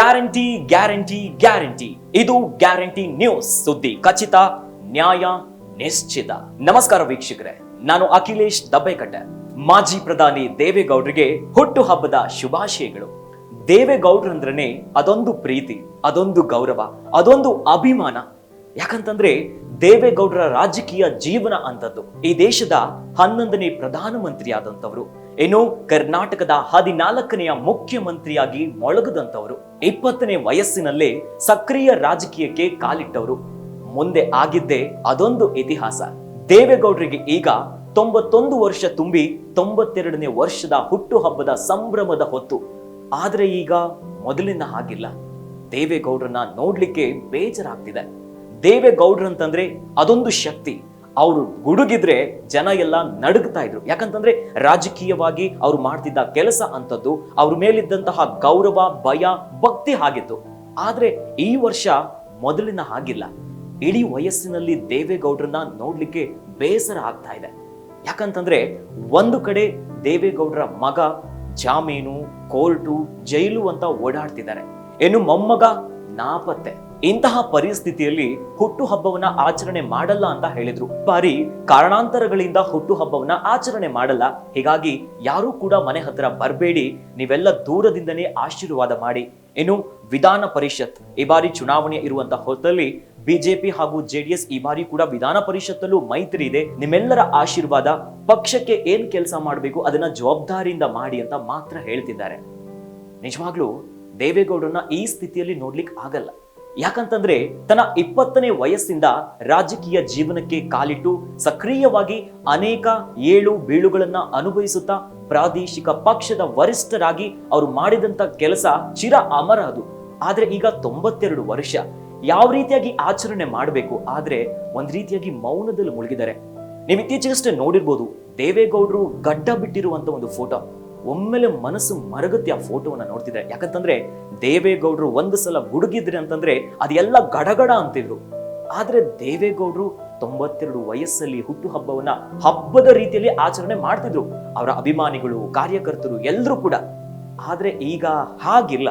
Guarantee guarantee guarantee. ಇದು guarantee news, ಸುದ್ದಿ ಖಚಿತ, ನ್ಯಾಯ ನಿಶ್ಚಿತ. ನಮಸ್ಕಾರ ವೀಕ್ಷಕರೇ, ನಾನು ಅಖಿಲೇಶ್ ದಬ್ಬೆಕಟ್ಟೆ. ಮಾಜಿ ಪ್ರಧಾನಿ ದೇವೇಗೌಡರಿಗೆ ಹುಟ್ಟು ಹಬ್ಬದ ಶುಭಾಶಯಗಳು. ದೇವೇಗೌಡರಂದ್ರನೇ ಅದೊಂದು ಪ್ರೀತಿ, ಅದೊಂದು ಗೌರವ, ಅದೊಂದು ಅಭಿಮಾನ. ಯಾಕಂತಂದ್ರೆ ದೇವೇಗೌಡರ ರಾಜಕೀಯ ಜೀವನ ಅಂತದ್ದು. ಈ ದೇಶದ 11ನೇ ಪ್ರಧಾನಮಂತ್ರಿ ಆದಂತವರು, ಏನು ಕರ್ನಾಟಕದ 14ನೆಯ ಮುಖ್ಯಮಂತ್ರಿಯಾಗಿ ಮೊಳಗದಂತವರು, 20ನೇ ವಯಸ್ಸಿನಲ್ಲೇ ಸಕ್ರಿಯ ರಾಜಕೀಯಕ್ಕೆ ಕಾಲಿಟ್ಟವರು. ಮುಂದೆ ಆಗಿದ್ದೇ ಅದೊಂದು ಇತಿಹಾಸ. ದೇವೇಗೌಡರಿಗೆ ಈಗ 91 ವರ್ಷ ತುಂಬಿ 92ನೇ ವರ್ಷದ ಹುಟ್ಟು ಹಬ್ಬದ ಸಂಭ್ರಮದ ಹೊತ್ತು. ಆದ್ರೆ ಈಗ ಮೊದಲಿನ ಹಾಗಿಲ್ಲ. ದೇವೇಗೌಡರನ್ನ ನೋಡ್ಲಿಕ್ಕೆ ಬೇಜಾರಾಗ್ತಿದೆ. ದೇವೇಗೌಡ್ರಂತಂದ್ರೆ ಅದೊಂದು ಶಕ್ತಿ. ಅವರು ಗುಡುಗಿದ್ರೆ ಜನ ಎಲ್ಲ ನಡುಗ್ತಾ ಇದ್ರು. ಯಾಕಂತಂದ್ರೆ ರಾಜಕೀಯವಾಗಿ ಅವ್ರು ಮಾಡ್ತಿದ್ದ ಕೆಲಸ ಅಂತದ್ದು, ಅವ್ರ ಮೇಲಿದ್ದಂತಹ ಗೌರವ, ಭಯ, ಭಕ್ತಿ ಆಗಿತ್ತು. ಆದ್ರೆ ಈ ವರ್ಷ ಮೊದಲಿನ ಹಾಗಿಲ್ಲ. ಇಡೀ ವಯಸ್ಸಿನಲ್ಲಿ ದೇವೇಗೌಡರನ್ನ ನೋಡ್ಲಿಕ್ಕೆ ಬೇಸರ ಆಗ್ತಾ ಇದೆ. ಯಾಕಂತಂದ್ರೆ ಒಂದು ಕಡೆ ದೇವೇಗೌಡರ ಮಗ ಜಾಮೀನು, ಕೋರ್ಟು, ಜೈಲು ಅಂತ ಓಡಾಡ್ತಿದ್ದಾರೆ. ಇನ್ನು ಮೊಮ್ಮಗ ನಾಪತ್ತೆ. ಇಂತಹ ಪರಿಸ್ಥಿತಿಯಲ್ಲಿ ಹುಟ್ಟು ಹಬ್ಬವನ್ನ ಆಚರಣೆ ಮಾಡಲ್ಲ ಅಂತ ಹೇಳಿದ್ರು. ಬಾರಿ ಕಾರಣಾಂತರಗಳಿಂದ ಹುಟ್ಟು ಹಬ್ಬವನ್ನ ಆಚರಣೆ ಮಾಡಲ್ಲ. ಹೀಗಾಗಿ ಯಾರೂ ಕೂಡ ಮನೆ ಹತ್ರ ಬರಬೇಡಿ, ನೀವೆಲ್ಲ ದೂರದಿಂದನೇ ಆಶೀರ್ವಾದ ಮಾಡಿ. ಇನ್ನು ವಿಧಾನ ಪರಿಷತ್ ಈ ಬಾರಿ ಚುನಾವಣೆ ಇರುವಂತಹ ಹೊತ್ತಲ್ಲಿ ಬಿಜೆಪಿ ಹಾಗೂ ಜೆಡಿಎಸ್ ಈ ಬಾರಿ ಕೂಡ ವಿಧಾನ ಪರಿಷತ್ತಲ್ಲೂ ಮೈತ್ರಿ ಇದೆ. ನಿಮ್ಮೆಲ್ಲರ ಆಶೀರ್ವಾದ, ಪಕ್ಷಕ್ಕೆ ಏನ್ ಕೆಲಸ ಮಾಡಬೇಕು ಅದನ್ನ ಜವಾಬ್ದಾರಿಯಿಂದ ಮಾಡಿ ಅಂತ ಮಾತ್ರ ಹೇಳ್ತಿದ್ದಾರೆ. ನಿಜವಾಗ್ಲೂ ದೇವೇಗೌಡರನ್ನ ಈ ಸ್ಥಿತಿಯಲ್ಲಿ ನೋಡ್ಲಿಕ್ಕೆ ಆಗಲ್ಲ. ಯಾಕಂತಂದ್ರೆ ತನ್ನ 20ನೇ ವಯಸ್ಸಿಂದ ರಾಜಕೀಯ ಜೀವನಕ್ಕೆ ಕಾಲಿಟ್ಟು ಸಕ್ರಿಯವಾಗಿ ಅನೇಕ ಏಳು ಬೀಳುಗಳನ್ನ ಅನುಭವಿಸುತ್ತಾ ಪ್ರಾದೇಶಿಕ ಪಕ್ಷದ ವರಿಷ್ಠರಾಗಿ ಅವರು ಮಾಡಿದಂತ ಕೆಲಸ ಚಿರ ಅಮರ ಅದು. ಆದ್ರೆ ಈಗ 92 ವರ್ಷ ಯಾವ ರೀತಿಯಾಗಿ ಆಚರಣೆ ಮಾಡಬೇಕು, ಆದ್ರೆ ಒಂದ್ ರೀತಿಯಾಗಿ ಮೌನದಲ್ಲಿ ಮುಳುಗಿದ್ದಾರೆ. ನೀವು ಇತ್ತೀಚೆಗಷ್ಟೇ ನೋಡಿರ್ಬೋದು, ದೇವೇಗೌಡರು ಗಡ್ಡ ಬಿಟ್ಟಿರುವಂತ ಒಂದು ಫೋಟೋ. ಒಮ್ಮೆಲೆ ಮನಸ್ಸು ಮರಗತಿ ಆ ಫೋಟೋವನ್ನ ನೋಡ್ತಿದ್ರೆ. ಯಾಕಂತಂದ್ರೆ ದೇವೇಗೌಡರು ಒಂದು ಸಲ ಗುಡುಗಿದ್ರಿ ಅಂತಂದ್ರೆ ಅದೆಲ್ಲ ಗಡಗಡ ಅಂತಿದ್ರು. ಆದ್ರೆ ದೇವೇಗೌಡರು 92 ವಯಸ್ಸಲ್ಲಿ ಹುಟ್ಟು ಹಬ್ಬವನ್ನ ಹಬ್ಬದ ರೀತಿಯಲ್ಲಿ ಆಚರಣೆ ಮಾಡ್ತಿದ್ರು, ಅವರ ಅಭಿಮಾನಿಗಳು, ಕಾರ್ಯಕರ್ತರು ಎಲ್ಲರೂ ಕೂಡ. ಆದ್ರೆ ಈಗ ಹಾಗಿಲ್ಲ.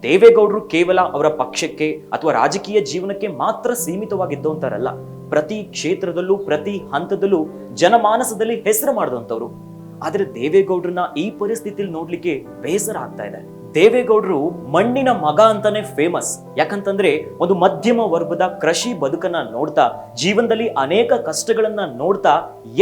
ದೇವೇಗೌಡರು ಕೇವಲ ಅವರ ಪಕ್ಷಕ್ಕೆ ಅಥವಾ ರಾಜಕೀಯ ಜೀವನಕ್ಕೆ ಮಾತ್ರ ಸೀಮಿತವಾಗಿದ್ದಂತರಲ್ಲ. ಪ್ರತಿ ಕ್ಷೇತ್ರದಲ್ಲೂ ಪ್ರತಿ ಹಂತದಲ್ಲೂ ಜನಮಾನಸದಲ್ಲಿ ಹೆಸರು ಮಾಡಿದಂಥವ್ರು. ಆದ್ರೆ ದೇವೇಗೌಡರನ್ನ ಈ ಪರಿಸ್ಥಿತಿಯಲ್ಲಿ ನೋಡ್ಲಿಕ್ಕೆ ಬೇಸರ ಆಗ್ತಾ ಇದೆ. ದೇವೇಗೌಡರು ಮಣ್ಣಿನ ಮಗ ಅಂತಾನೆ ಫೇಮಸ್. ಯಾಕಂತಂದ್ರೆ ಒಂದು ಮಧ್ಯಮ ವರ್ಗದ ಕೃಷಿ ಬದುಕನ್ನ ನೋಡ್ತಾ, ಜೀವನದಲ್ಲಿ ಅನೇಕ ಕಷ್ಟಗಳನ್ನ ನೋಡ್ತಾ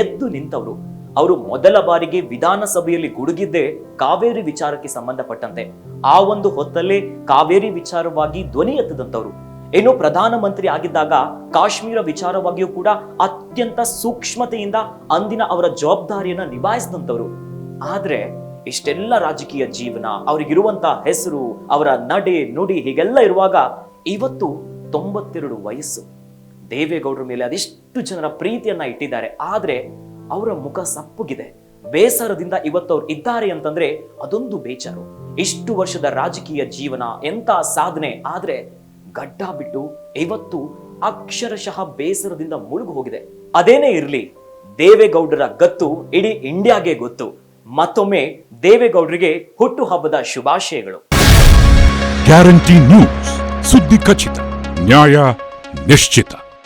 ಎದ್ದು ನಿಂತವರು. ಅವರು ಮೊದಲ ಬಾರಿಗೆ ವಿಧಾನಸಭೆಯಲ್ಲಿ ಗುಡುಗಿದ್ದೇ ಕಾವೇರಿ ವಿಚಾರಕ್ಕೆ ಸಂಬಂಧಪಟ್ಟಂತೆ. ಆ ಒಂದು ಹೊತ್ತಲ್ಲೇ ಕಾವೇರಿ ವಿಚಾರವಾಗಿ ಧ್ವನಿ ಎತ್ತದಂತವ್ರು. ಏನೋ ಪ್ರಧಾನಮಂತ್ರಿ ಆಗಿದ್ದಾಗ ಕಾಶ್ಮೀರ ವಿಚಾರವಾಗಿಯೂ ಕೂಡ ಅತ್ಯಂತ ಸೂಕ್ಷ್ಮತೆಯಿಂದ ಅಂದಿನ ಅವರ ಜವಾಬ್ದಾರಿಯನ್ನ ನಿಭಾಯಿಸಿದಂತವ್ರು. ಆದ್ರೆ ಇಷ್ಟೆಲ್ಲ ರಾಜಕೀಯ ಜೀವನ, ಅವರಿಗಿರುವಂತ ಹೆಸರು, ಅವರ ನಡೆ ನುಡಿ ಹೀಗೆಲ್ಲ ಇರುವಾಗ ಇವತ್ತು 92 ವಯಸ್ಸು. ದೇವೇಗೌಡರ ಮೇಲೆ ಅದೆಷ್ಟು ಜನರ ಪ್ರೀತಿಯನ್ನ ಇಟ್ಟಿದ್ದಾರೆ. ಆದ್ರೆ ಅವರ ಮುಖ ಸಪ್ಪುಗಿದೆ. ಬೇಸರದಿಂದ ಇವತ್ತು ಅವ್ರು ಇದ್ದಾರೆ ಅಂತಂದ್ರೆ ಅದೊಂದು ಬೇಚಾರು. ಇಷ್ಟು ವರ್ಷದ ರಾಜಕೀಯ ಜೀವನ ಎಂತ ಸಾಧನೆ, ಆದ್ರೆ ಗಡ್ಡ ಬಿಟ್ಟು ಇವತ್ತು ಅಕ್ಷರಶಃ ಬೇಸರದಿಂದ ಮುಳುಗು ಹೋಗಿದೆ. ಅದೇನೇ ಇರ್ಲಿ, ದೇವೇಗೌಡರ ಗತ್ತು ಇಡೀ ಇಂಡಿಯಾಗೆ ಗೊತ್ತು. ಮತ್ತೊಮ್ಮೆ ದೇವೇಗೌಡರಿಗೆ ಹುಟ್ಟು ಹಬ್ಬದ ಶುಭಾಶಯಗಳು. ಗ್ಯಾರಂಟಿ ನ್ಯೂಸ್, ಸುದ್ದಿ ಖಚಿತ, ನ್ಯಾಯ ನಿಶ್ಚಿತ.